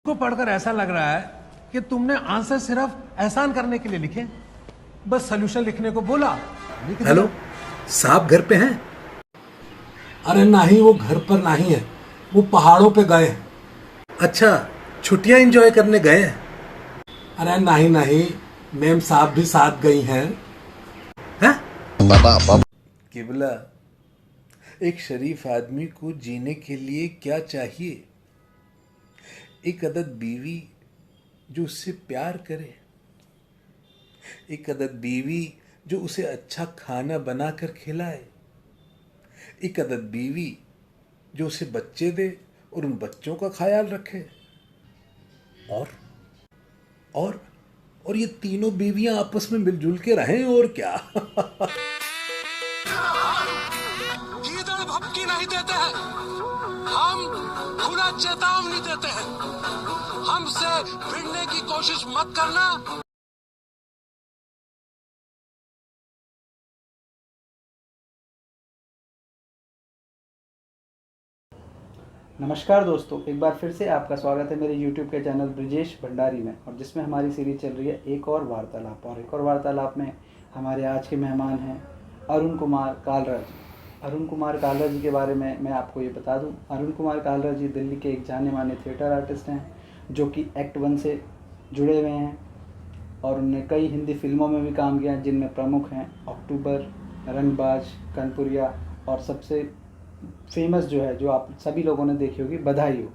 को पढ़कर ऐसा लग रहा है कि तुमने आंसर सिर्फ एहसान करने के लिए लिखे, बस सॉल्यूशन लिखने को बोला। हेलो, साहब घर पे हैं? अरे नहीं, वो घर पर नहीं है, वो पहाड़ों पे गए हैं। अच्छा, छुट्टियां एंजॉय करने गए हैं? अरे नहीं नहीं, मैम साहब भी साथ गई हैं। हैं? किबला, एक शरीफ आदमी को जीने के लिए क्या चाहिए? एक अदद बीवी जो उससे प्यार करे, एक अदद बीवी जो उसे अच्छा खाना बनाकर खिलाए, एक अदद बीवी जो उसे बच्चे दे और उन बच्चों का ख्याल रखे, और ये तीनों बीवियां आपस में मिलजुल के रहें, और क्या। गीदड़ भपकी नहीं देते हैं, हम खुला चेतावनी देते हैं, हमसे भिड़ने की कोशिश मत करना। नमस्कार दोस्तों, एक बार फिर से आपका स्वागत है मेरे YouTube के चैनल ब्रिजेश भंडारी में, और जिसमें हमारी सीरीज चल रही है एक और वार्तालाप। और एक और वार्तालाप में हमारे आज के मेहमान हैं अरुण कुमार कालरा जी। अरुण कुमार कालरा जी के बारे में मैं आपको ये बता दूं, अरुण कुमार कालरा जी दिल्ली के एक जाने माने थिएटर आर्टिस्ट हैं जो कि एक्ट 1 से जुड़े हुए हैं, और उन्होंने कई हिंदी फिल्मों में भी काम किया, जिनमें प्रमुख हैं अक्टूबर, रंगबाज, कनपुरिया, और सबसे फेमस जो है, जो आप सभी लोगों ने देखी होगी, बधाई हो।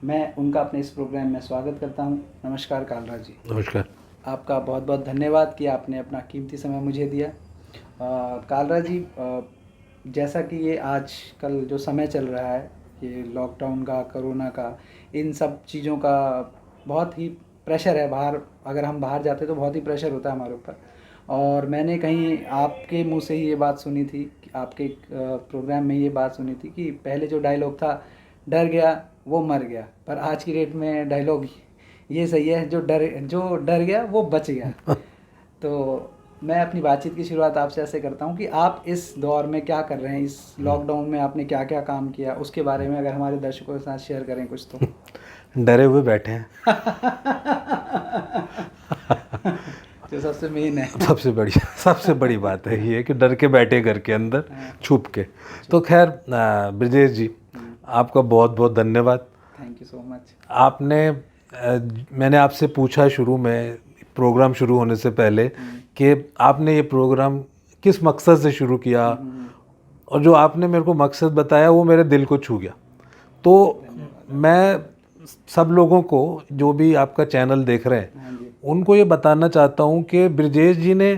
मैं उनका अपने इस प्रोग्राम में स्वागत करता हूं। नमस्कार कालरा जी। नमस्कार। आपका बहुत बहुत धन्यवाद कि आपने अपना कीमती समय मुझे दिया। कालरा जी, जैसा कि ये आज कल जो समय चल रहा है, ये लॉकडाउन का, कोरोना का, इन सब चीज़ों का बहुत ही प्रेशर है बाहर। अगर हम बाहर जाते तो बहुत ही प्रेशर होता है हमारे ऊपर। और मैंने कहीं आपके मुंह से ही ये बात सुनी थी, कि आपके प्रोग्राम में ये बात सुनी थी कि पहले जो डायलॉग था, डर गया वो मर गया, पर आज की डेट में डायलॉग ये सही है, जो डर गया वो बच गया। तो मैं अपनी बातचीत की शुरुआत आपसे ऐसे करता हूँ कि आप इस दौर में क्या कर रहे हैं, इस लॉकडाउन में आपने क्या क्या काम किया, उसके बारे में अगर हमारे दर्शकों के साथ शेयर करें कुछ तो। डरे हुए बैठे हैं। जो सबसे मेन है, सबसे बड़ी बात है ये कि डर के बैठे घर के अंदर छुप के। तो खैर, ब्रिजेश जी, आपका बहुत बहुत धन्यवाद। Thank you so much. मैंने आपसे पूछा शुरू में, प्रोग्राम शुरू होने से पहले, कि आपने ये प्रोग्राम किस मकसद से शुरू किया, और जो आपने मेरे को मकसद बताया वो मेरे दिल को छू गया। तो मैं सब लोगों को, जो भी आपका चैनल देख रहे हैं, उनको ये बताना चाहता हूँ कि ब्रिजेश जी ने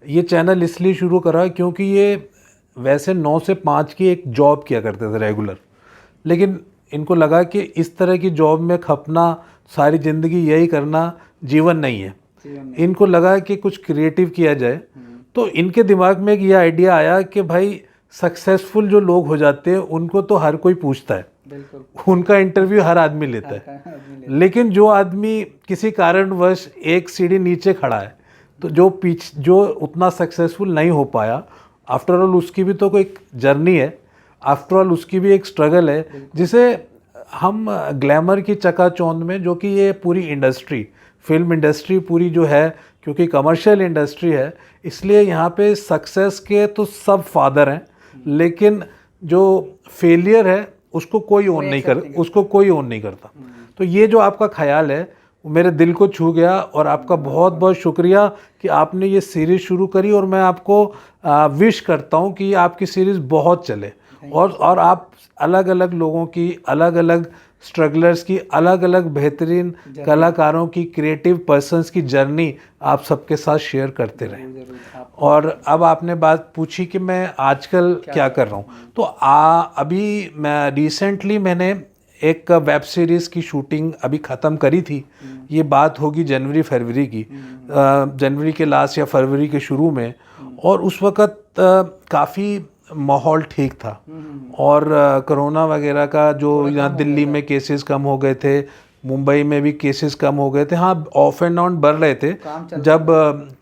ये चैनल इसलिए शुरू करा क्योंकि ये वैसे 9 से 5 की एक जॉब किया करते थे रेगुलर, लेकिन इनको लगा कि इस तरह की जॉब में खपना, सारी ज़िंदगी यही करना जीवन नहीं है। इनको लगा कि कुछ क्रिएटिव किया जाए। तो इनके दिमाग में एक ये आइडिया आया कि भाई, सक्सेसफुल जो लोग हो जाते हैं उनको तो हर कोई पूछता है, उनका इंटरव्यू हर आदमी लेता है, लेकिन जो आदमी किसी कारणवश एक सीढ़ी नीचे खड़ा है, तो जो उतना सक्सेसफुल नहीं हो पाया, आफ्टर ऑल उसकी भी तो कोई जर्नी है, आफ्टर ऑल उसकी भी एक स्ट्रगल है, जिसे हम ग्लैमर की चकाचौंध में, जो कि ये पूरी इंडस्ट्री, फिल्म इंडस्ट्री पूरी जो है, क्योंकि कमर्शियल इंडस्ट्री है, इसलिए यहाँ पे सक्सेस के तो सब फादर हैं, लेकिन जो फेलियर है उसको कोई ओन नहीं करता। तो ये जो आपका ख्याल है वो मेरे दिल को छू गया, और आपका बहुत बहुत शुक्रिया कि आपने ये सीरीज़ शुरू करी, और मैं आपको विश करता हूँ कि आपकी सीरीज़ बहुत चले, और आप अलग अलग लोगों की, अलग अलग स्ट्रगलर्स की, अलग अलग बेहतरीन कलाकारों की, क्रिएटिव पर्सन्स की जर्नी आप सबके साथ शेयर करते रहें। और अब आपने बात पूछी कि मैं आजकल क्या कर रहा हूँ, तो अभी मैं रिसेंटली मैंने एक वेब सीरीज़ की शूटिंग अभी ख़त्म करी थी। ये बात होगी जनवरी फरवरी की, जनवरी के लास्ट या फरवरी के शुरू में, और उस वक़्त काफ़ी माहौल ठीक था, और कोरोना वगैरह का जो यहाँ दिल्ली में केसेस कम हो गए थे, मुंबई में भी केसेस कम हो गए थे। हाँ, ऑफ एंड ऑन बढ़ रहे थे, जब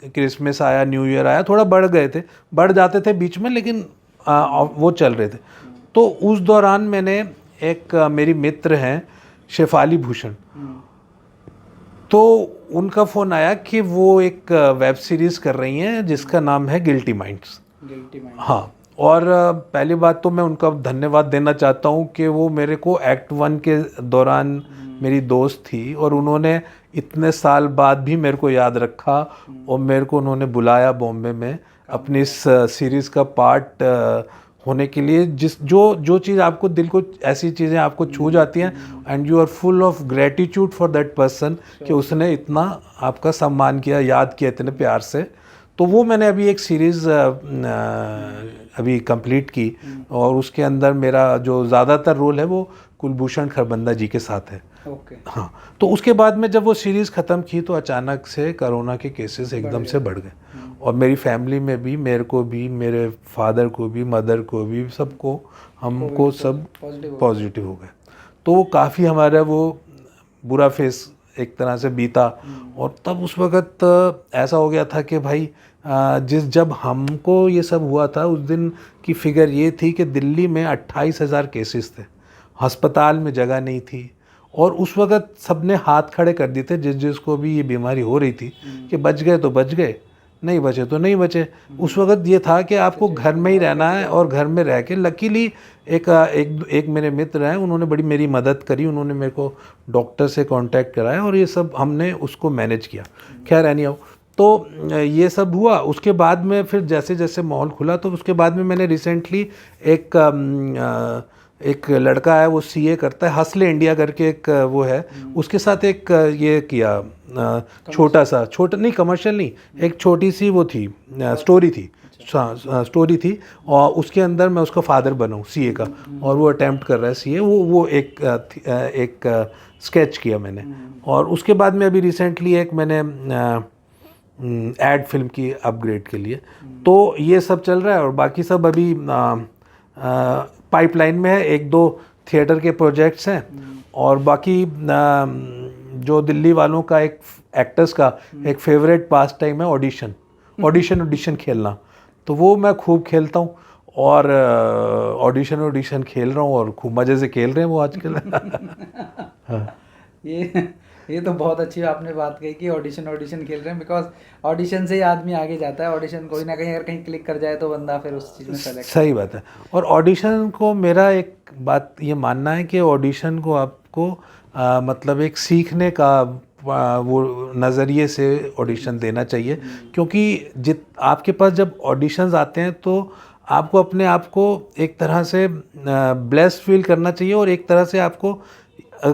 क्रिसमस आया, न्यू ईयर आया, थोड़ा बढ़ गए थे, बढ़ जाते थे बीच में, लेकिन वो चल रहे थे। तो उस दौरान मैंने एक मेरी मित्र हैं शेफाली भूषण, तो उनका फ़ोन आया कि वो एक वेब सीरीज़ कर रही हैं जिसका नाम है गिल्टी माइंड्स। Guilty mind. हाँ, और पहली बात तो मैं उनका धन्यवाद देना चाहता हूँ कि वो मेरे को एक्ट 1 के दौरान मेरी दोस्त थी और उन्होंने इतने साल बाद भी मेरे को याद रखा और मेरे को उन्होंने बुलाया बॉम्बे में अपनी इस सीरीज़ का पार्ट होने के लिए। जो चीज़ आपको दिल को, ऐसी चीज़ें आपको छू जाती हैं and you are full of gratitude for that person कि उसने इतना आपका सम्मान किया, याद किया इतने प्यार से। तो वो मैंने अभी एक सीरीज़ अभी कंप्लीट की और उसके अंदर मेरा जो ज़्यादातर रोल है वो कुलभूषण खरबंदा जी के साथ है। ओके। हाँ, तो उसके बाद में जब वो सीरीज़ ख़त्म की तो अचानक से कोरोना के केसेस एकदम से बढ़ गए और मेरी फैमिली में भी, मेरे को भी, मेरे फादर को भी, मदर को भी, सबको, हमको सब पॉजिटिव हो गए। तो वो काफ़ी हमारा वो बुरा फेस एक तरह से बीता और तब उस वक़्त ऐसा हो गया था कि भाई जब हमको ये सब हुआ था उस दिन की फिगर ये थी कि दिल्ली में 28,000 केसेस थे, अस्पताल में जगह नहीं थी और उस वक़्त सबने हाथ खड़े कर दिए थे जिसको भी ये बीमारी हो रही थी कि बच गए तो बच गए, नहीं बचे तो नहीं बचे। उस वक़्त ये था कि आपको घर में ही रहना है और घर में रह के लकीली एक मेरे मित्र हैं, उन्होंने बड़ी मेरी मदद करी, उन्होंने मेरे को डॉक्टर से कांटेक्ट कराया और ये सब हमने उसको मैनेज किया। खैर एनी हाउ, तो ये सब हुआ। उसके बाद में फिर जैसे जैसे माहौल खुला तो उसके बाद में मैंने रिसेंटली एक लड़का है, वो सीए करता है, हसले इंडिया करके एक वो है, उसके साथ एक ये किया छोटा नहीं, कमर्शियल नहीं, एक छोटी सी वो थी स्टोरी थी, स्टोरी थी और उसके अंदर मैं उसका फादर बना हूँ सीए का और वो अटेम्प्ट कर रहा है सीए, वो एक स्केच किया मैंने। और उसके बाद में अभी रिसेंटली एक मैंने एड फिल्म की अपग्रेड के लिए। तो ये सब चल रहा है और बाकी सब अभी पाइपलाइन में है, 1-2 थिएटर के प्रोजेक्ट्स हैं और बाकी जो दिल्ली वालों का एक एक्टर्स का एक फेवरेट पास टाइम है ऑडिशन खेलना, तो वो मैं खूब खेलता हूँ और ऑडिशन खेल रहा हूँ और खूब मज़े से खेल रहे हैं वो आजकल। हाँ। ये तो बहुत अच्छी आपने बात कही कि ऑडिशन खेल रहे हैं, बिकॉज ऑडिशन से ही आदमी आगे जाता है। ऑडिशन कोई ना कहीं अगर कहीं क्लिक कर जाए तो बंदा फिर उस चीज़ में सेलेक्ट। सही बात है। और ऑडिशन को मेरा एक बात ये मानना है कि ऑडिशन को आपको मतलब एक सीखने का वो नज़रिए से ऑडिशन देना चाहिए, क्योंकि आपके पास जब ऑडिशंस आते हैं तो आपको अपने आप को एक तरह से ब्लेस्ड फील करना चाहिए और एक तरह से आपको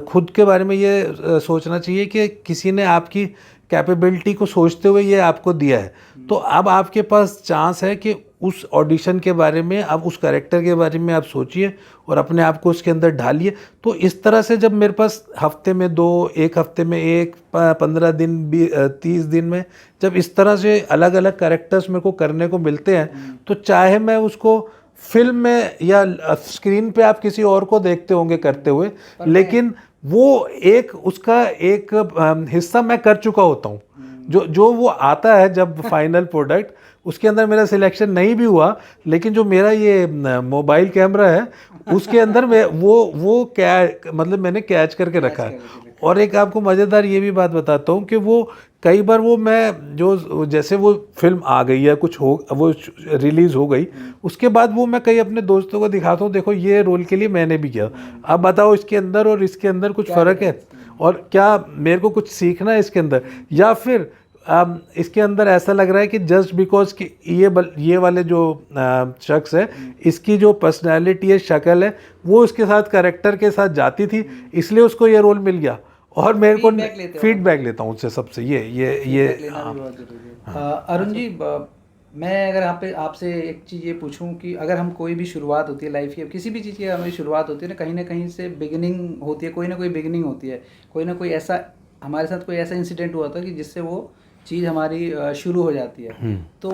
खुद के बारे में ये सोचना चाहिए कि किसी ने आपकी कैपेबिलिटी को सोचते हुए ये आपको दिया है। तो अब आपके पास चांस है कि उस ऑडिशन के बारे में, आप उस कैरेक्टर के बारे में आप सोचिए और अपने आप को उसके अंदर ढालिए। तो इस तरह से जब मेरे पास हफ्ते में 2, एक हफ्ते में 1, 15 दिन, 30 दिन में जब इस तरह से अलग अलग कैरेक्टर्स मेरे को करने को मिलते हैं, तो चाहे मैं उसको फिल्म में या स्क्रीन पे आप किसी और को देखते होंगे करते हुए, लेकिन वो एक उसका एक हिस्सा मैं कर चुका होता हूँ। जो वो आता है जब फाइनल प्रोडक्ट, उसके अंदर मेरा सिलेक्शन नहीं भी हुआ, लेकिन जो मेरा ये मोबाइल कैमरा है उसके अंदर मैं वो मतलब मैंने कैच करके रखा है। और एक आपको मज़ेदार ये भी बात बताता हूँ कि वो कई बार वो मैं जैसे वो फिल्म आ गई या कुछ हो, वो रिलीज़ हो गई, उसके बाद वो मैं कई अपने दोस्तों को दिखाता हूँ, देखो ये रोल के लिए मैंने भी किया, अब बताओ इसके अंदर और इसके अंदर कुछ फ़र्क है और क्या मेरे को कुछ सीखना है इसके अंदर, या फिर इसके अंदर ऐसा लग रहा है कि जस्ट बिकॉज कि ये वाले जो शख्स है, इसकी जो पर्सनैलिटी है, शक्ल है, वो उसके साथ कैरेक्टर के साथ जाती थी, इसलिए उसको ये रोल मिल गया। और मेरे को फीडबैक लेता हूँ उससे सबसे ये अरुण जी, मैं अगर यहाँ पे आपसे एक चीज़ ये पूछूं कि अगर हम कोई भी शुरुआत होती है लाइफ की, किसी भी चीज़ की हमारी शुरुआत होती है ना कहीं से बिगिनिंग होती है, कोई ना कोई बिगिनिंग होती है, कोई ना कोई ऐसा हमारे साथ कोई ऐसा इंसिडेंट हुआ था कि जिससे वो चीज़ हमारी शुरू हो जाती है। तो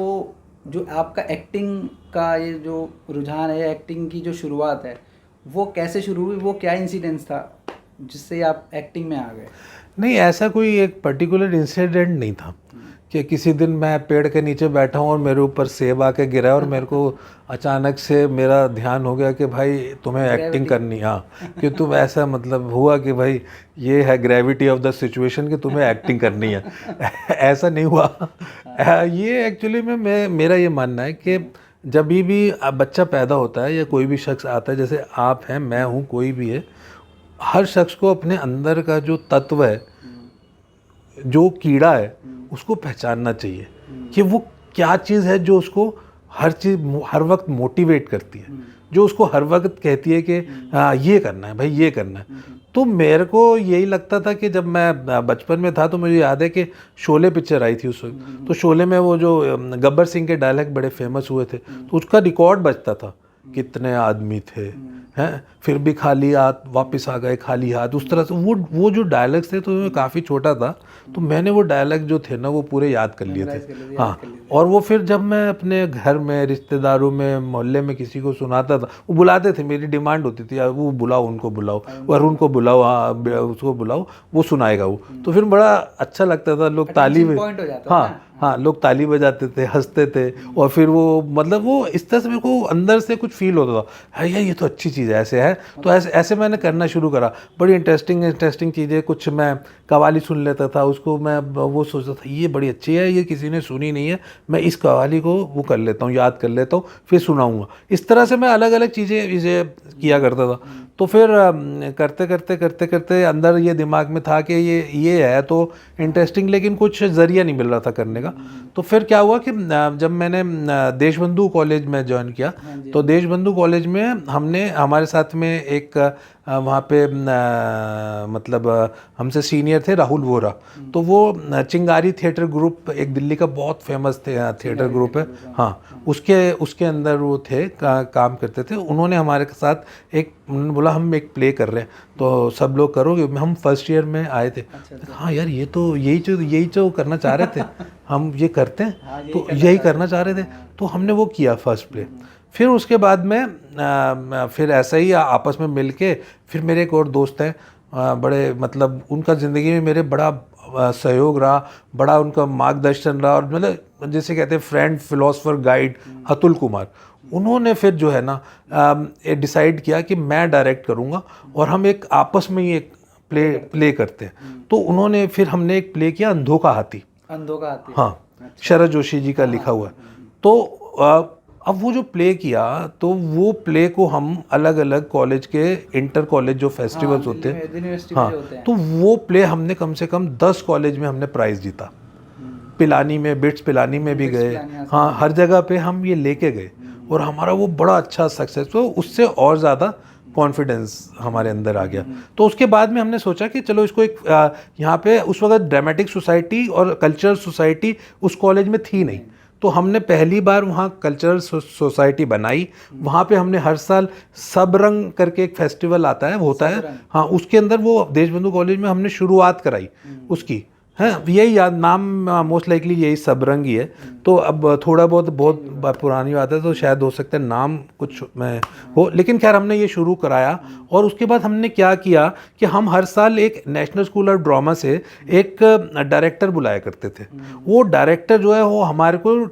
जो आपका एक्टिंग का ये जो रुझान है, एक्टिंग की जो शुरुआत है, वो कैसे शुरू हुई, वो क्या इंसिडेंट्स था जिससे आप एक्टिंग में आ गए? नहीं, ऐसा कोई एक पर्टिकुलर इंसिडेंट नहीं था, कि किसी दिन मैं पेड़ के नीचे बैठा हूँ और मेरे ऊपर सेब आके गिरा और मेरे को अचानक से मेरा ध्यान हो गया कि भाई तुम्हें एक्टिंग करनी, हाँ, कि तुम ऐसा मतलब हुआ कि भाई ये है ग्रेविटी ऑफ द सिचुएशन कि तुम्हें एक्टिंग करनी है। ऐसा नहीं हुआ। ये एक्चुअली में मेरा ये मानना है कि जब भी बच्चा पैदा होता है या कोई भी शख्स आता है, जैसे आप हैं, मैं हूँ, कोई भी है, हर शख्स को अपने अंदर का जो तत्व है, जो कीड़ा है, उसको पहचानना चाहिए कि वो क्या चीज़ है जो उसको हर वक्त मोटिवेट करती है, जो उसको हर वक्त कहती है कि हाँ ये करना है भाई, ये करना है। तो मेरे को यही लगता था कि जब मैं बचपन में था तो मुझे याद है कि शोले पिक्चर आई थी उस वक्त, तो शोले में वो जो गब्बर सिंह के डायलॉग बड़े फेमस हुए थे, तो उसका रिकॉर्ड बजता था, कितने आदमी थे हैं, फिर भी खाली हाथ वापस आ गए खाली हाथ, उस तरह से वो जो डायलॉग्स थे, तो मैं काफ़ी छोटा था तो मैंने वो डायलॉग जो थे ना वो पूरे याद कर लिए थे। हाँ, और वो फिर जब मैं अपने घर में, रिश्तेदारों में, मोहल्ले में किसी को सुनाता था, वो बुलाते थे, मेरी डिमांड होती थी यार वो बुलाओ, उनको बुलाओ, वरुण को बुलाओ, हाँ उसको बुलाओ, वो सुनाएगा वो, तो फिर बड़ा अच्छा लगता था, लोग ताली, हाँ, लोग ताली बजाते थे, हंसते थे, और फिर वो मतलब वो इस तरह से मेरे को अंदर से कुछ फील होता था, है यार ये तो अच्छी चीज़ है, ऐसे है, तो ऐसे मैंने करना शुरू करा। बड़ी इंटरेस्टिंग चीज़ें, कुछ मैं कव्वाली सुन लेता था, उसको मैं वो सोचता था ये बड़ी अच्छी है, ये किसी ने सुनी नहीं है, मैं इस कव्वाली को वो कर लेता हूँ, याद कर लेता हूँ, फिर सुनाऊँगा। इस तरह से मैं अलग अलग चीज़ें किया करता था। तो फिर करते अंदर ये दिमाग में था कि ये है तो इंटरेस्टिंग, लेकिन कुछ ज़रिया नहीं मिल रहा था करने का। तो फिर क्या हुआ कि जब मैंने देशबंधु कॉलेज में ज्वाइन किया, तो देशबंधु कॉलेज में हमारे साथ में एक वहाँ पे मतलब हमसे सीनियर थे राहुल वोरा, तो वो चिंगारी थिएटर ग्रुप एक दिल्ली का बहुत फेमस थिएटर ग्रुप है, हाँ, उसके अंदर वो थे, काम करते थे। उन्होंने हमारे साथ उन्होंने बोला हम एक प्ले कर रहे हैं तो सब लोग करोगे। हम फर्स्ट ईयर में आए थे, हाँ यार ये तो यही जो करना चाह रहे थे हम, ये करते हैं, तो यही करना चाह रहे थे, तो हमने वो किया फर्स्ट प्ले। फिर उसके बाद में फिर ऐसा ही आपस में मिल के, फिर मेरे एक और दोस्त हैं, बड़े मतलब उनका ज़िंदगी में मेरे बड़ा सहयोग रहा, बड़ा उनका मार्गदर्शन रहा, और मतलब जैसे कहते हैं friend, philosopher, guide, Atul Kumar. उन्होंने फिर जो है ना डिसाइड किया कि मैं डायरेक्ट करूँगा और हम एक आपस में ही एक प्ले करते हैं। तो उन्होंने फिर हमने एक प्ले किया अंधों का हाथी, हाँ, शरद जोशी जी का लिखा हुआ है। तो अब वो जो प्ले किया, तो वो प्ले को हम अलग अलग कॉलेज के इंटर कॉलेज जो फेस्टिवल्स होते हैं, हाँ, तो वो प्ले हमने कम से कम 10 कॉलेज में हमने प्राइज़ जीता। पिलानी में, बिट्स पिलानी में भी गए, हाँ, हर जगह पे हम ये लेके गए, और हमारा वो बड़ा अच्छा सक्सेस, तो उससे और ज़्यादा कॉन्फिडेंस हमारे अंदर आ गया। तो उसके बाद में हमने सोचा कि चलो इसको एक यहाँ पे उस वक्त ड्रामेटिक सोसाइटी और कल्चरल सोसाइटी उस कॉलेज में थी नहीं, तो हमने पहली बार वहाँ कल्चरल सोसाइटी बनाई। वहाँ पे हमने हर साल सब रंग करके एक फेस्टिवल आता है, होता है, हाँ, उसके अंदर वो देशबंधु कॉलेज में हमने शुरुआत कराई उसकी, है यही याद, नाम मोस्ट लाइकली यही सब रंग ही है। तो अब थोड़ा बहुत पुरानी बात है, तो शायद हो सकता है नाम कुछ में हो, लेकिन खैर हमने ये शुरू कराया। और उसके बाद हमने क्या किया कि हम हर साल एक नेशनल स्कूल ऑफ ड्रामा से एक डायरेक्टर बुलाया करते थे। वो डायरेक्टर जो है वो हमारे को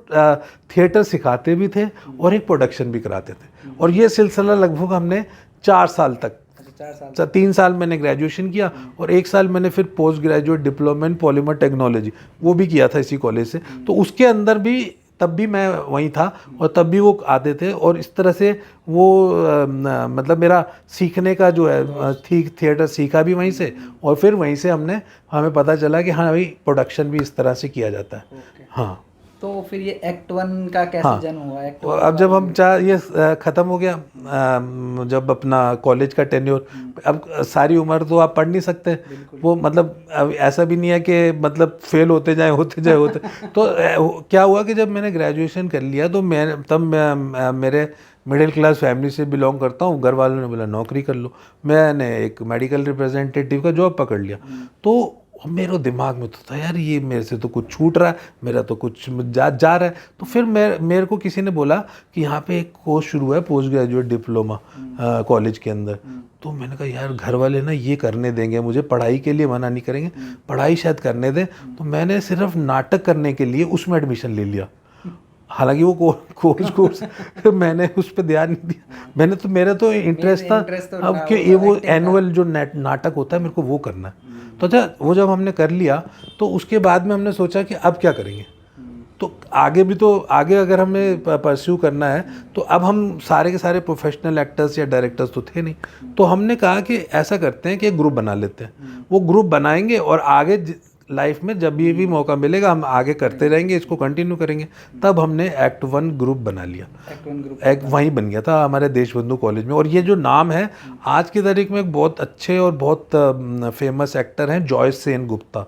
थिएटर सिखाते भी थे और एक प्रोडक्शन भी कराते थे, और ये सिलसिला लगभग हमने 4 साल तक, 3 साल मैंने ग्रेजुएशन किया और 1 साल मैंने फिर post graduate diploma in polymer technology वो भी किया था इसी कॉलेज से। तो उसके अंदर भी तब भी मैं वहीं था और तब भी वो आते थे, और इस तरह से वो मतलब मेरा सीखने का जो है थिएटर सीखा भी वहीं से, और फिर वहीं से हमें पता चला कि हाँ भाई प्रोडक्शन भी इस तरह से किया जाता है। हाँ, तो फिर ये एक्ट 1 का कैसे जन्म हुआ? एक्ट 1 अब जब हम ये ख़त्म हो गया, जब अपना कॉलेज का टेन्योर, अब सारी उम्र तो आप पढ़ नहीं सकते, वो मतलब अब ऐसा भी नहीं है कि मतलब फेल होते जाए तो क्या हुआ कि जब मैंने ग्रेजुएशन कर लिया तो मैं मेरे मिडिल क्लास फैमिली से बिलोंग करता हूँ, घर वालों ने बोला नौकरी कर लो, मैंने एक मेडिकल रिप्रेजेंटेटिव का जॉब पकड़ लिया। तो और मेरे दिमाग में तो था यार ये मेरे से तो कुछ छूट रहा है, मेरा तो कुछ जा रहा है। तो फिर मेरे को किसी ने बोला कि यहाँ पे एक कोर्स शुरू है, पोस्ट ग्रेजुएट डिप्लोमा कॉलेज के अंदर। तो मैंने कहा यार घर वाले ना ये करने देंगे मुझे, पढ़ाई के लिए मना नहीं करेंगे, पढ़ाई शायद करने दें। तो मैंने सिर्फ नाटक करने के लिए उसमें एडमिशन ले लिया। हालांकि वो कोर्स मैंने उस पर ध्यान नहीं दिया। मैंने तो मेरा तो इंटरेस्ट था अब कि ये वो एनुअल जो नाटक होता है मेरे को वो करना है। तो अच्छा वो जब हमने कर लिया तो उसके बाद में हमने सोचा कि अब क्या करेंगे। तो आगे अगर हमें परस्यू करना है तो अब हम सारे के सारे प्रोफेशनल एक्टर्स या डायरेक्टर्स तो थे नहीं। तो हमने कहा कि ऐसा करते हैं कि एक ग्रुप बना लेते हैं। वो ग्रुप बनाएंगे और आगे लाइफ में जब भी मौका मिलेगा हम आगे करते रहेंगे, इसको कंटिन्यू करेंगे। तब हमने एक्ट 1 ग्रुप बना लिया। एक वहीं बन गया था हमारे देशबंधु कॉलेज में। और ये जो नाम है आज की तारीख में एक बहुत अच्छे और बहुत फेमस एक्टर हैं जॉय सेन गुप्ता।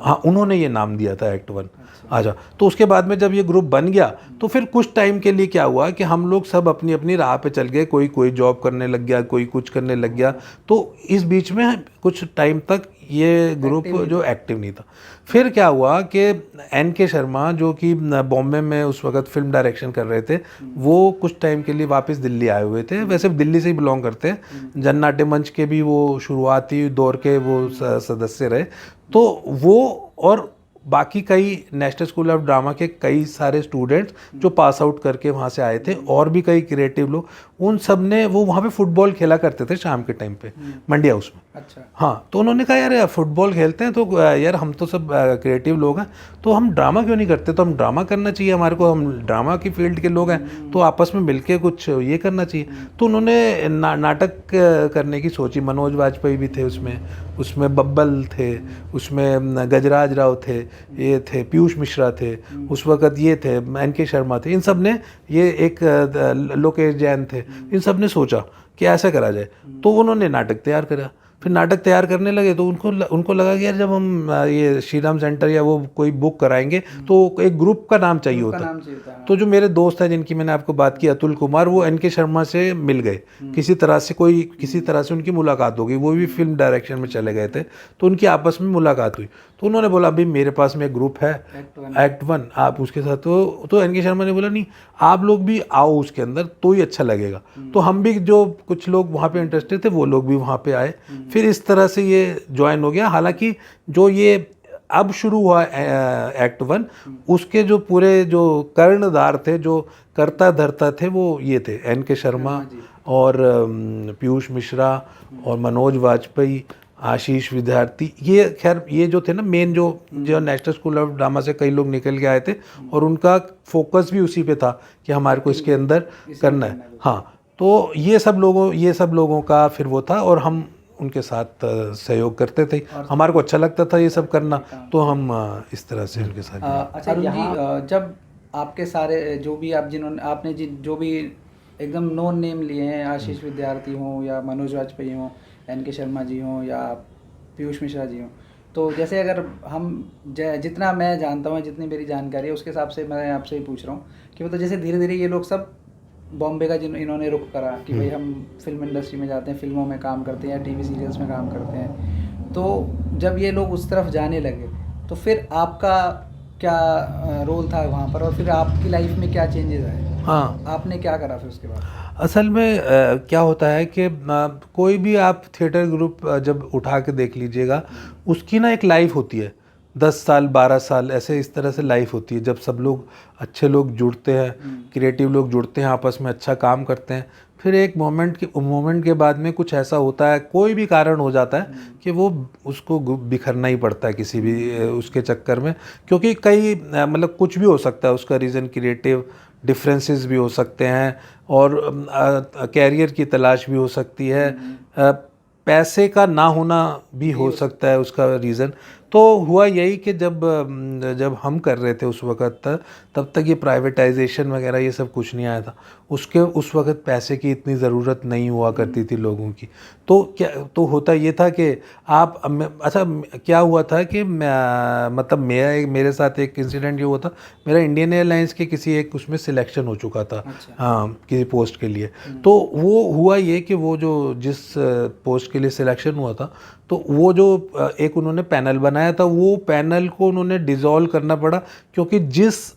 हाँ, उन्होंने ये नाम दिया था एक्ट 1। अच्छा, तो उसके बाद में जब ये ग्रुप बन गया तो फिर कुछ टाइम के लिए क्या हुआ कि हम लोग सब अपनी अपनी राह पे चल गए। कोई जॉब करने लग गया, कोई कुछ करने लग गया। तो इस बीच में कुछ टाइम तक ये ग्रुप जो एक्टिव नहीं था। फिर क्या हुआ कि NK शर्मा जो कि बॉम्बे में उस वक्त फिल्म डायरेक्शन कर रहे थे, वो कुछ टाइम के लिए वापस दिल्ली आए हुए थे। वैसे दिल्ली से ही बिलोंग करते हैं। जननाट्य मंच के भी वो शुरुआती दौर के वो सदस्य रहे। तो वो और बाकी कई नेशनल स्कूल ऑफ ड्रामा के कई सारे स्टूडेंट्स जो पास आउट करके वहाँ से आए थे, और भी कई क्रिएटिव लोग, उन सब ने वो वहाँ पे फुटबॉल खेला करते थे शाम के टाइम पे मंडी हाउस में। अच्छा। हाँ, तो उन्होंने कहा यार फुटबॉल खेलते हैं तो यार हम तो सब क्रिएटिव लोग हैं, तो हम ड्रामा क्यों नहीं करते। तो हम ड्रामा करना चाहिए हमारे को, हम ड्रामा की फील्ड के लोग हैं, तो आपस में मिलके कुछ ये करना चाहिए। तो उन्होंने नाटक करने की सोची। मनोज वाजपेयी भी थे उसमें बब्बल थे, उसमें गजराज राव थे, ये थे पीयूष मिश्रा थे, उस वक़्त ये थे NK शर्मा थे। इन सब ने ये एक लोकेश जैन थे, इन सब ने सोचा कि ऐसा करा जाए। तो उन्होंने नाटक तैयार करा। फिर नाटक तैयार करने लगे तो उनको लगा कि यार जब हम ये श्री राम सेंटर या वो कोई बुक कराएंगे तो एक ग्रुप का नाम चाहिए होता। तो जो मेरे दोस्त हैं जिनकी मैंने आपको बात की, अतुल कुमार, वो NK शर्मा से मिल गए। किसी तरह से उनकी मुलाकात हो गई। वो भी फिल्म डायरेक्शन में चले गए थे, तो उनकी आपस में मुलाकात हुई। तो उन्होंने बोला अभी मेरे पास में एक ग्रुप है एक्ट 1, आप उसके साथ। तो NK शर्मा ने बोला नहीं, आप लोग भी आओ उसके अंदर तो ही अच्छा लगेगा। तो हम भी जो कुछ लोग वहाँ पे इंटरेस्टेड थे वो लोग भी वहाँ पे आए। फिर इस तरह से ये ज्वाइन हो गया। हालांकि जो ये अब शुरू हुआ एक्ट 1, उसके जो पूरे जो कर्णधार थे, जो कर्ता धर्ता थे, वो ये थे NK शर्मा और पीयूष मिश्रा और मनोज वाजपेयी, आशीष विद्यार्थी। ये खैर ये जो थे ना मेन जो नेशनल स्कूल ऑफ ड्रामा से कई लोग निकल के आए थे, और उनका फोकस भी उसी पे था कि हमारे को इसके अंदर करना है। हाँ, तो ये सब लोगों का फिर वो था, और हम उनके साथ सहयोग करते थे। हमारे को अच्छा लगता था ये सब करना, तो हम इस तरह से उनके साथ। अच्छा अरुण जी, जब आपके सारे जो भी आपने जो भी एकदम नोन नेम लिए हैं, आशीष विद्यार्थी हों या मनोज वाजपेयी हों, NK शर्मा जी हों या पीयूष मिश्रा जी हों, तो जैसे अगर हम जितना मैं जानता हूँ, जितनी मेरी जानकारी है उसके हिसाब से मैं आपसे ही पूछ रहा हूँ कि मतलब जैसे धीरे धीरे ये लोग सब बॉम्बे का इन्होंने रुख करा कि भाई हम फिल्म इंडस्ट्री में जाते हैं, फिल्मों में काम करते हैं या TV सीरियल्स में काम करते हैं। तो जब ये लोग उस तरफ जाने लगे तो फिर आपका क्या रोल था वहाँ पर, और फिर आपकी लाइफ में क्या चेंजेस आए? हाँ, आपने क्या करा फिर उसके बाद? असल में क्या होता है कि कोई भी आप थिएटर ग्रुप जब उठा के देख लीजिएगा, उसकी ना एक लाइफ होती है, 10 साल 12 साल ऐसे इस तरह से लाइफ होती है। जब सब लोग अच्छे लोग जुड़ते हैं, क्रिएटिव लोग जुड़ते हैं, आपस में अच्छा काम करते हैं, फिर एक मोमेंट के बाद में कुछ ऐसा होता है, कोई भी कारण हो जाता है कि वो उसको बिखरना ही पड़ता है किसी भी उसके चक्कर में। क्योंकि कई मतलब कुछ भी हो सकता है उसका रीज़न, क्रिएटिव डिफरेंसेस भी हो सकते हैं, और कैरियर की तलाश भी हो सकती है, पैसे का ना होना भी हो सकता है उसका रीज़न। तो हुआ यही कि जब हम कर रहे थे उस वक़्त, तब तक ये प्राइवेटाइजेशन वगैरह ये सब कुछ नहीं आया था। उस वक़्त पैसे की इतनी ज़रूरत नहीं हुआ करती थी लोगों की। तो होता ये था कि अच्छा क्या हुआ था कि मतलब मेरे साथ एक इंसिडेंट ये हुआ था। मेरा इंडियन एयरलाइंस के किसी एक उसमें सिलेक्शन हो चुका था। अच्छा। हाँ, किसी पोस्ट के लिए। तो वो हुआ ये कि वो जो जिस पोस्ट के लिए सिलेक्शन हुआ था, तो वो जो एक उन्होंने पैनल बनाया था, वो पैनल को उन्होंने डिसॉल्व करना पड़ा, क्योंकि जिस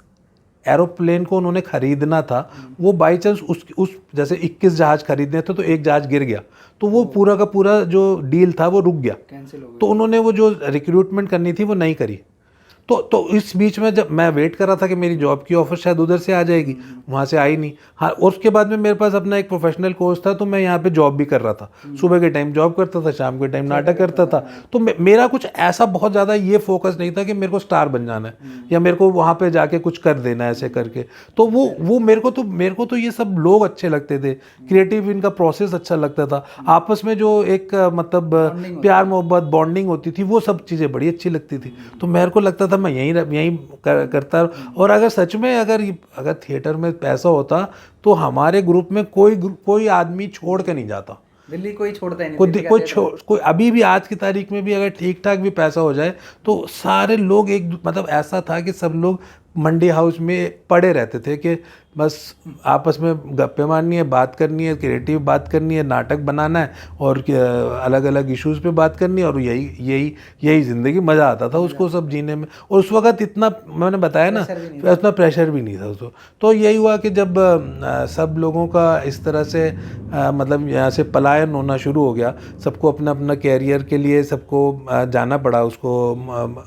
एरोप्लेन को उन्होंने ख़रीदना था वो बाई चांस उस जैसे 21 जहाज़ खरीदने थे तो एक जहाज़ गिर गया, तो वो पूरा का पूरा जो डील था वो रुक गया, कैंसिल हो गया। तो उन्होंने वो जो रिक्रूटमेंट करनी थी वो नहीं करी। तो इस बीच में जब मैं वेट कर रहा था कि मेरी जॉब की ऑफर शायद उधर से आ जाएगी, वहाँ से आई नहीं। हाँ, और उसके बाद में मेरे पास अपना एक प्रोफेशनल कोर्स था, तो मैं यहाँ पे जॉब भी कर रहा था। सुबह के टाइम जॉब करता था, शाम के टाइम नाटक करता था। तो मेरा कुछ ऐसा बहुत ज़्यादा ये फोकस नहीं था कि मेरे को स्टार बन जाना है या मेरे को वहाँ पे जाके कुछ कर देना है ऐसे करके। तो वो मेरे को तो ये सब लोग अच्छे लगते थे, क्रिएटिव इनका प्रोसेस अच्छा लगता था, आपस में जो एक मतलब प्यार मोहब्बत बॉन्डिंग होती थी, वो सब चीज़ें बड़ी अच्छी लगती थी। तो मेरे को लगता था मैं यहीं करता। और अगर सच में अगर थिएटर में पैसा होता तो हमारे ग्रुप में कोई आदमी छोड़ के नहीं जाता, दिल्ली कोई छोड़ता ही नहीं, कोई अभी भी आज की तारीख में भी अगर ठीक ठाक भी पैसा हो जाए तो सारे लोग मतलब ऐसा था कि सब लोग मंडी हाउस में पड़े रहते थे कि बस आपस में गप्पे मारनी है, बात करनी है, क्रिएटिव बात करनी है, नाटक बनाना है और अलग अलग इश्यूज़ पे बात करनी है, और यही ज़िंदगी, मज़ा आता था उसको सब जीने में। और उस वक़्त इतना मैंने बताया ना, इतना प्रेशर भी नहीं था उसको। तो यही हुआ कि जब सब लोगों का इस तरह से मतलब यहाँ से पलायन होना शुरू हो गया, सबको अपना अपना कैरियर के लिए सबको जाना पड़ा, उसको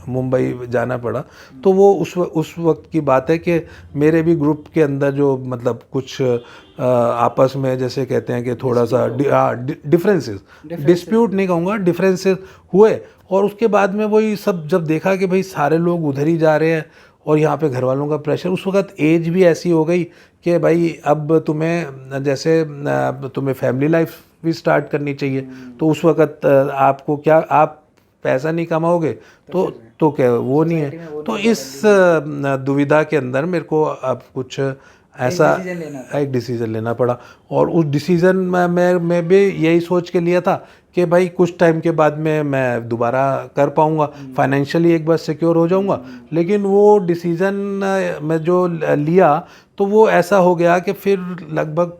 मुंबई जाना पड़ा। तो वो उस वक्त की बात है कि मेरे भी ग्रुप के अंदर जो मतलब कुछ आपस में जैसे कहते हैं कि थोड़ा सा डिफरेंसेस, डिस्प्यूट नहीं कहूँगा, डिफरेंसेस हुए। और उसके बाद में वही सब जब देखा कि भाई सारे लोग उधर ही जा रहे हैं और यहाँ पे घर वालों का प्रेशर, उस वक्त एज भी ऐसी हो गई कि भाई अब तुम्हें फैमिली लाइफ भी स्टार्ट करनी चाहिए। तो उस वक्त आपको क्या, आप पैसा नहीं कमाओगे तो क्या वो नहीं है। तो इस दुविधा के अंदर मेरे को अब कुछ ऐसा एक डिसीज़न लेना पड़ा। और उस डिसीज़न में मैं भी यही सोच के लिया था कि भाई कुछ टाइम के बाद में मैं दोबारा कर पाऊँगा, फाइनेंशियली एक बार सिक्योर हो जाऊँगा। लेकिन वो डिसीज़न मैं जो लिया तो वो ऐसा हो गया कि फिर लगभग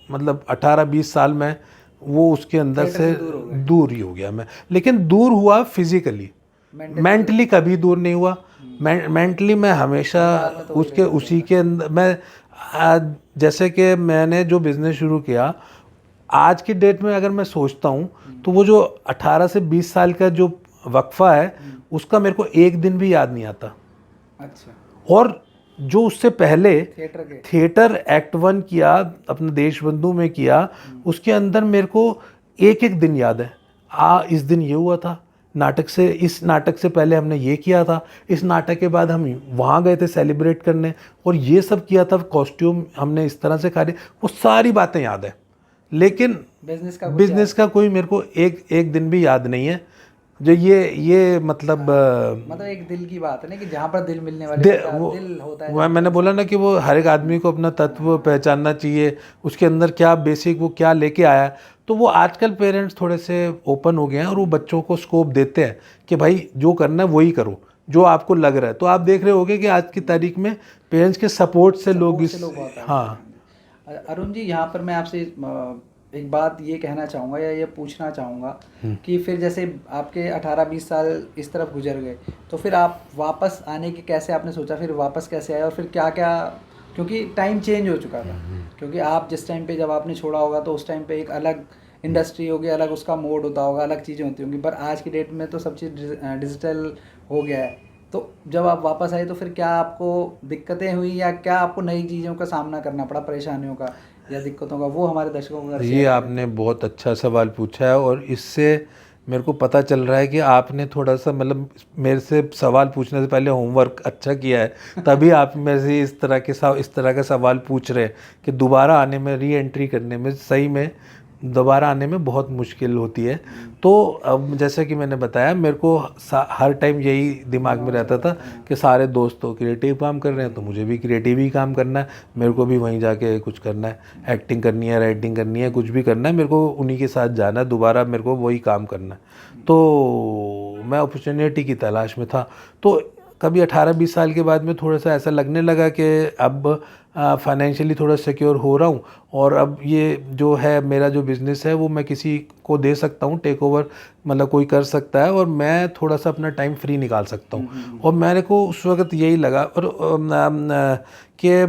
मतलब 18-20 साल में वो उसके अंदर से दूर ही हो गया मैं। लेकिन दूर हुआ फिजिकली, मेंटली कभी दूर नहीं हुआ। मेंटली मैं हमेशा उसी के अंदर मैं जैसे कि मैंने जो बिज़नेस शुरू किया, आज की डेट में अगर मैं सोचता हूँ तो वो जो 18 से 20 साल का जो वक्फा है उसका मेरे को एक दिन भी याद नहीं आता। अच्छा। और जो उससे पहले थिएटर एक्ट 1 किया, अपने देशबंधु में किया, उसके अंदर मेरे को एक दिन याद है। इस दिन ये हुआ था, इस नाटक से पहले हमने ये किया था, इस नाटक के बाद हम वहाँ गए थे सेलिब्रेट करने और ये सब किया था, कॉस्ट्यूम हमने इस तरह से खरीदे, वो सारी बातें याद है। लेकिन बिजनेस का कोई मेरे को एक दिन भी याद नहीं है। जो ये मतलब एक दिल की बात है ना, कि जहाँ पर दिल मिलने वाले दिल होता है। मैंने बोला ना कि वो हर एक आदमी को अपना तत्व पहचानना चाहिए, उसके अंदर क्या बेसिक वो क्या लेके आया है। तो वो आजकल पेरेंट्स थोड़े से ओपन हो गए हैं और वो बच्चों को स्कोप देते हैं कि भाई जो करना है वही करो, जो आपको लग रहा है। तो आप देख रहे होगे कि आज की तारीख में पेरेंट्स के सपोर्ट से लोग हाँ। अरुण जी, यहाँ पर मैं आपसे एक बात ये कहना चाहूँगा या ये पूछना चाहूँगा कि फिर जैसे आपके 18-20 साल इस तरफ गुजर गए, तो फिर आप वापस आने की कैसे आपने सोचा, फिर वापस कैसे आए और फिर क्या क्या, क्योंकि टाइम चेंज हो चुका था। क्योंकि आप जिस टाइम पे जब आपने छोड़ा होगा तो उस टाइम पे एक अलग इंडस्ट्री होगी, अलग उसका मोड होता होगा, अलग चीज़ें होती होंगी। पर आज की डेट में तो सब चीज़ डिजिटल हो गया है। तो जब आप वापस आए तो फिर क्या आपको दिक्कतें हुई या क्या आपको नई चीज़ों का सामना करना पड़ा, परेशानियों का या दिक्कतों का, वो हमारे दर्शकों को ये आपने बहुत अच्छा सवाल पूछा है। और इससे मेरे को पता चल रहा है कि आपने थोड़ा सा मतलब मेरे से सवाल पूछने से पहले होमवर्क अच्छा किया है, तभी आप मेरे से इस तरह का सवाल पूछ रहे हैं कि दोबारा आने में, री एंट्री करने में, सही में दोबारा आने में बहुत मुश्किल होती है। तो अब जैसे कि मैंने बताया, मेरे को हर टाइम यही दिमाग में रहता था कि सारे दोस्त तो क्रिएटिव काम कर रहे हैं तो मुझे भी क्रिएटिव ही काम करना है, मेरे को भी वहीं जाके कुछ करना है, एक्टिंग करनी है, राइटिंग करनी है, कुछ भी करना है, मेरे को उन्हीं के साथ जाना है, दोबारा मेरे को वही काम करना है। तो मैं अपॉर्चुनिटी की तलाश में था। तो कभी 18-20 साल के बाद में थोड़ा सा ऐसा लगने लगा कि अब फाइनेंशियली थोड़ा सिक्योर हो रहा हूँ और अब ये जो है मेरा जो बिज़नेस है वो मैं किसी को दे सकता हूँ, टेक ओवर मतलब कोई कर सकता है और मैं थोड़ा सा अपना टाइम फ्री निकाल सकता हूँ। और मेरे को उस वक्त यही लगा और कि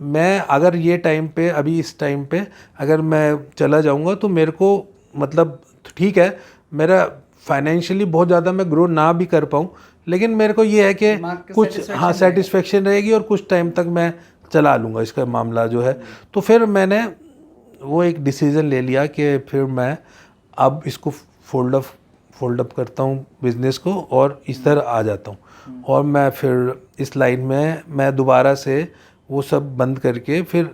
मैं अगर ये टाइम पे अभी इस टाइम पे अगर मैं चला जाऊँगा तो मेरे को मतलब ठीक है मेरा फाइनेंशियली बहुत ज़्यादा मैं ग्रो ना भी कर पाऊँ, लेकिन मेरे को ये है कि कुछ हाँ सेटिस्फेक्शन रहेगी और कुछ टाइम तक मैं चला लूँगा इसका मामला जो है। तो फिर मैंने वो एक डिसीज़न ले लिया कि फिर मैं अब इसको फोल्ड अप करता हूँ बिज़नेस को और इस तरह आ जाता हूँ और मैं फिर इस लाइन में मैं दोबारा से वो सब बंद करके फिर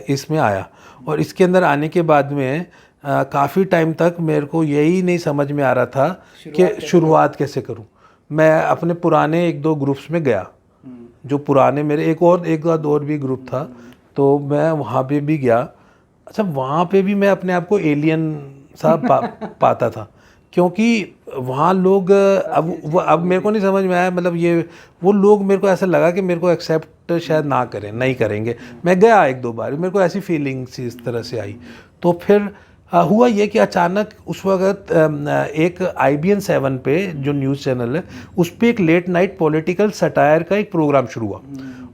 इसमें आया। और इसके अंदर आने के बाद में काफ़ी टाइम तक मेरे को यही नहीं समझ में आ रहा था कि शुरुआत कैसे करूं। मैं अपने पुराने 1-2 ग्रुप्स में गया, जो पुराने मेरे एक और भी ग्रुप था, तो मैं वहाँ पे भी गया। अच्छा, वहाँ पे भी मैं अपने आप को एलियन सा पाता था, क्योंकि वहाँ लोग अब मेरे को नहीं समझ में आया, मतलब ये वो लोग मेरे को ऐसा लगा कि मेरे को एक्सेप्ट शायद ना करें, नहीं करेंगे। मैं गया 1-2 बार, मेरे को ऐसी फीलिंग सी इस तरह से आई। तो फिर हुआ ये कि अचानक उस वक्त एक IBN 7 पे जो न्यूज़ चैनल है उस पर एक लेट नाइट पॉलिटिकल सटायर का एक प्रोग्राम शुरू हुआ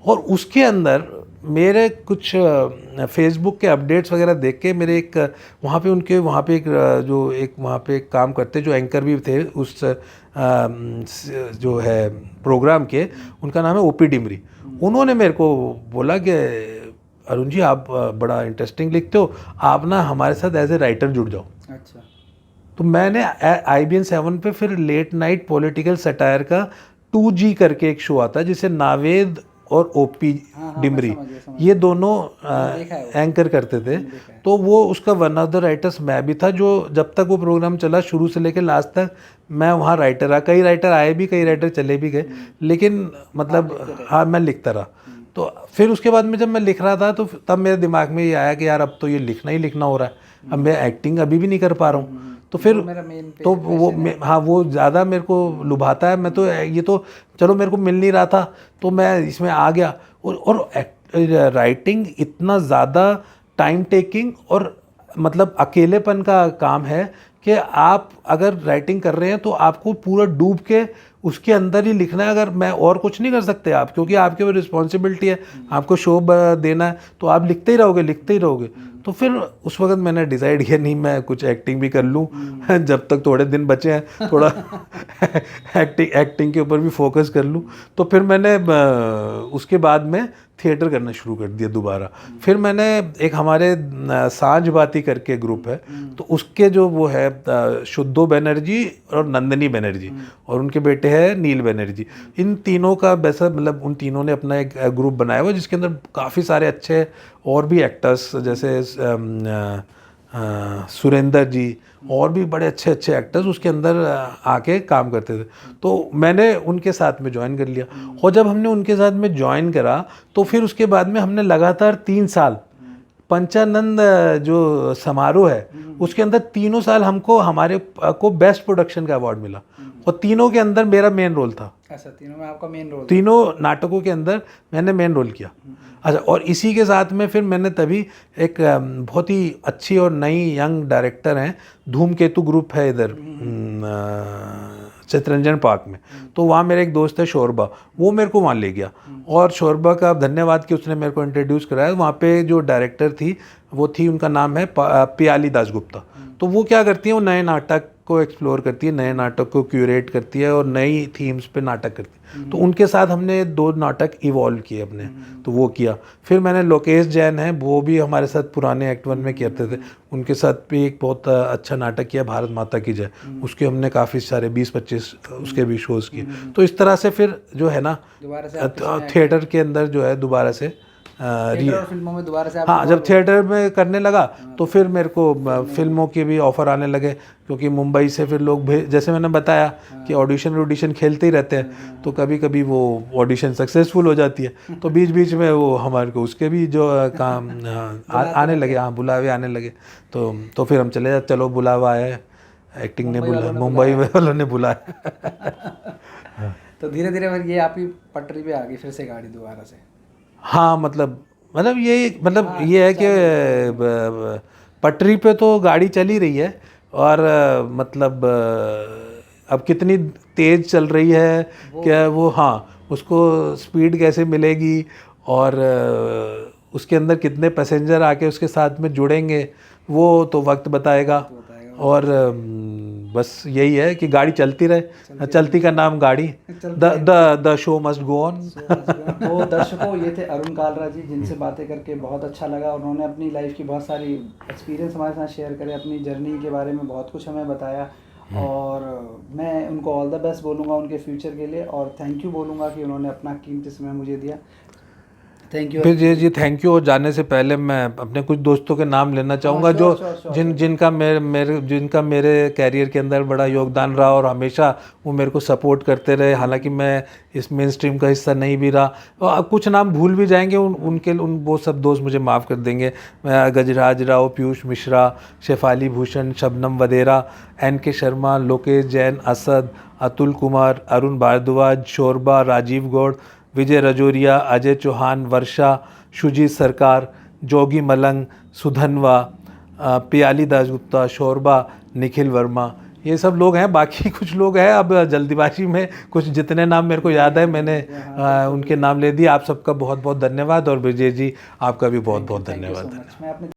और उसके अंदर मेरे कुछ फेसबुक के अपडेट्स वगैरह देख के मेरे एक वहाँ पे एक काम करते जो एंकर भी थे उस जो है प्रोग्राम के, उनका नाम है OP डिमरी। उन्होंने मेरे को बोला कि अरुण जी आप बड़ा इंटरेस्टिंग लिखते हो, आप ना हमारे साथ एज ए राइटर जुड़ जाओ। अच्छा। तो मैंने IBN 7 पे फिर लेट नाइट पॉलिटिकल सटायर का 2G करके एक शो आता है जिसे नावेद और OP डिमरी ये दोनों एंकर करते थे। तो वो उसका वन ऑफ द राइटर्स मैं भी था, जो जब तक वो प्रोग्राम चला शुरू से लेकर लास्ट तक मैं वहाँ राइटर रहा। कई राइटर आए भी, कई राइटर चले भी गए, लेकिन मतलब हाँ मैं लिखता रहा। तो फिर उसके बाद में जब मैं लिख रहा था तो तब मेरे दिमाग में ये आया कि यार अब तो ये लिखना ही लिखना हो रहा है, अब मैं एक्टिंग अभी भी नहीं कर पा रहा हूँ। तो फिर तो वो हाँ वो ज़्यादा मेरे को लुभाता है। मैं तो ये तो चलो मेरे को मिल नहीं रहा था तो मैं इसमें आ गया। और राइटिंग इतना ज़्यादा टाइम टेकिंग और मतलब अकेलेपन का काम है कि आप अगर राइटिंग कर रहे हैं तो आपको पूरा डूब के उसके अंदर ही लिखना है। अगर मैं और कुछ नहीं कर सकते आप, क्योंकि आपके ऊपर रिस्पॉन्सिबिलिटी है, आपको शो देना है, तो आप लिखते ही रहोगे। तो फिर उस वक्त मैंने डिसाइड किया नहीं मैं कुछ एक्टिंग भी कर लूँ जब तक थोड़े दिन बचे हैं, थोड़ा एक्टिंग के ऊपर भी फोकस कर लूँ। तो फिर मैंने उसके बाद में थिएटर करना शुरू कर दिया दोबारा। फिर मैंने एक हमारे सांझ बाती करके ग्रुप है, तो उसके जो वो है शुद्धो बनर्जी और नंदिनी बनर्जी और उनके बेटे हैं नील बनर्जी, इन तीनों का वैसा मतलब उन तीनों ने अपना एक ग्रुप बनाया हुआ जिसके अंदर काफ़ी सारे अच्छे और भी एक्टर्स जैसे सुरेंद्र जी और भी बड़े अच्छे अच्छे एक्टर्स उसके अंदर आके काम करते थे। तो मैंने उनके साथ में ज्वाइन कर लिया और जब हमने उनके साथ में ज्वाइन करा तो फिर उसके बाद में हमने लगातार 3 साल पंचानंद जो समारोह है उसके अंदर तीनों साल हमारे को बेस्ट प्रोडक्शन का अवार्ड मिला और तीनों के अंदर मेरा मेन रोल था। अच्छा, तीनों में आपका मेन रोल? तीनों नाटकों के अंदर मैंने मेन रोल किया। अच्छा, और इसी के साथ में फिर मैंने तभी एक बहुत ही अच्छी और नई यंग डायरेक्टर हैं, धूमकेतु ग्रुप है इधर चितरंजन पार्क में, तो वहाँ मेरे एक दोस्त है शोरबा, वो मेरे को वहाँ ले गया और शोरबा का धन्यवाद कि उसने मेरे को इंट्रोड्यूस कराया। वहाँ पे जो डायरेक्टर थी वो थी, उनका नाम है पियाली दासगुप्ता। तो वो क्या करती है, वो नए नाटक को एक्सप्लोर करती है, नए नाटक को क्यूरेट करती है और नई थीम्स पे नाटक करती है। तो उनके साथ हमने 2 नाटक इवॉल्व किए अपने, तो वो किया। फिर मैंने लोकेश जैन है, वो भी हमारे साथ पुराने एक्ट 1 में करते थे, उनके साथ भी एक बहुत अच्छा नाटक किया भारत माता की जय, उसके हमने काफ़ी सारे 20-25 उसके भी शोज़ किए। तो इस तरह से फिर जो है ना थिएटर के अंदर जो है दोबारा से और फिल्मों में दोबारा से हाँ, जब थिएटर में करने लगा तो फिर मेरे को फिल्मों के भी ऑफ़र आने लगे, क्योंकि मुंबई से फिर लोग जैसे मैंने बताया कि ऑडिशन खेलते ही रहते हैं, तो कभी कभी वो ऑडिशन सक्सेसफुल हो जाती है, तो बीच बीच में वो हमारे को उसके भी जो काम आने लगे, हाँ बुलावे आने लगे। तो फिर हम चले जाते, चलो बुलावा है, एक्टिंग ने बुला, मुंबई वालों ने बुलाया। तो धीरे धीरे फिर ये आप ही पटरी पे आ गई फिर से गाड़ी दोबारा से। हाँ मतलब ये है कि पटरी पे तो गाड़ी चल ही रही है, और मतलब अब कितनी तेज़ चल रही है क्या वो, हाँ उसको स्पीड कैसे मिलेगी, और उसके अंदर कितने पैसेंजर आके उसके साथ में जुड़ेंगे वो तो वक्त बताएगा। और बस यही है कि गाड़ी चलती रहे, चलती का नाम गाड़ी, the show must go on. तो दर्शकों, ये थे अरुण कालरा जी, जिनसे बातें करके बहुत अच्छा लगा। उन्होंने अपनी लाइफ की बहुत सारी एक्सपीरियंस हमारे साथ शेयर करे, अपनी जर्नी के बारे में बहुत कुछ हमें बताया, और मैं उनको ऑल द बेस्ट बोलूँगा उनके फ्यूचर के लिए, और थैंक यू बोलूँगा कि उन्होंने अपना कीमती समय मुझे दिया। Thank you. फिर जी थैंक यू। और जाने से पहले मैं अपने कुछ दोस्तों के नाम लेना चाहूँगा जो जिनका मेरे कैरियर के अंदर बड़ा योगदान रहा, और हमेशा वो मेरे को सपोर्ट करते रहे, हालांकि मैं इस मेन स्ट्रीम का हिस्सा नहीं भी रहा। और कुछ नाम भूल भी जाएंगे, वो सब दोस्त मुझे माफ़ कर देंगे। गजराज राव, पीयूष मिश्रा, शेफाली भूषण, शबनम वदेरा, NK शर्मा, लोकेश जैन, असद, अतुल कुमार, अरुण भारद्वाज, शोरबा, राजीव गौड़, विजय रजौरिया, अजय चौहान, वर्षा, शुजीत सरकार, जोगी मलंग, सुधनवा, पियाली दासगुप्ता, शोरबा, निखिल वर्मा, ये सब लोग हैं। बाकी कुछ लोग हैं, अब जल्दीबाजी में कुछ जितने नाम मेरे को याद है मैंने उनके नाम ले दिए। आप सबका बहुत बहुत धन्यवाद, और विजय जी आपका भी बहुत बहुत धन्यवाद। मैं अपने